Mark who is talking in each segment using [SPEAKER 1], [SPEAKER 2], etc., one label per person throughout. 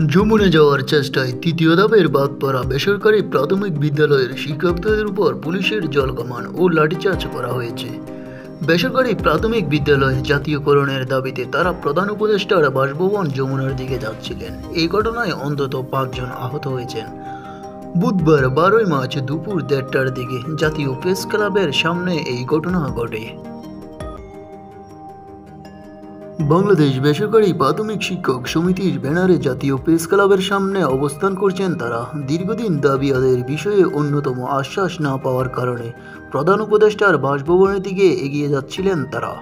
[SPEAKER 1] যমুনা যাওয়ার চেষ্টায় তৃতীয় ধাপের বাদ পড়া বেসরকারি প্রাথমিক বিদ্যালয়ের শিক্ষকদের উপর পুলিশের জলকামান ও লাঠিচার্জ করা হয়েছে। বেসরকারি প্রাথমিক বিদ্যালয় জাতীয়করণের দাবিতে তারা প্রধান উপদেষ্টার বাসভবন যমুনার দিকে যাচ্ছিলেন। এই ঘটনায় অন্তত 5 জন আহত হয়েছেন। বুধবার 12 মার্চ দুপুর 1:30টার দিকে জাতীয় প্রেস ক্লাবের সামনে এই ঘটনা ঘটে। বাংলাদেশ বেসরকারি প্রাথমিক শিক্ষক সমিতির ব্যানারে জাতীয় প্রেস ক্লাবের সামনে অবস্থান করছেন তারা। দীর্ঘদিন দাবি আদায়ের বিষয়ে অন্যতম আশ্বাস না পাওয়ার কারণে প্রধান উপদেষ্টার বাসভবনের দিকে এগিয়ে যাচ্ছিলেন তারা।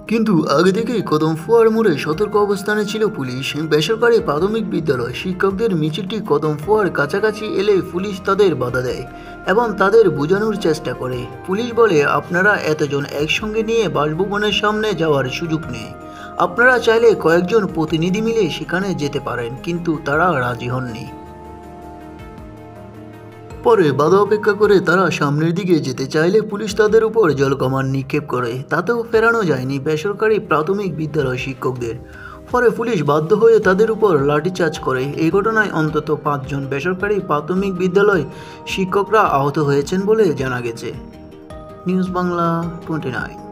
[SPEAKER 1] কিন্তু আগে থেকেই কদমফুয়ার মোড়ে সতর্ক অবস্থানে ছিল পুলিশ। বেসরকারি প্রাথমিক বিদ্যালয় শিক্ষকদের মিছিলটি কদমফুয়ার কাছাকাছি এলে পুলিশ তাদের বাধা দেয় এবং তাদের বোঝানোর চেষ্টা করে। পুলিশ বলে, আপনারা এতজন একসঙ্গে নিয়ে বাসভবনের সামনে যাওয়ার সুযোগ নেই। আপনারা চাইলে কয়েকজন প্রতিনিধি মিলে সেখানে যেতে পারেন, কিন্তু তারা রাজি হননি। পরে বাধা অপেক্ষা করে তারা সামনের দিকে যেতে চাইলে পুলিশ তাদের উপর জলকামান নিক্ষেপ করে। তাতেও ফেরানো যায়নি বেসরকারি প্রাথমিক বিদ্যালয় শিক্ষকদের। পরে পুলিশ বাধ্য হয়ে তাদের উপর লাঠিচার্জ করে। এই ঘটনায় অন্তত 5 জন বেসরকারি প্রাথমিক বিদ্যালয় শিক্ষকরা আহত হয়েছেন বলে জানা গেছে। নিউজ বাংলা 29।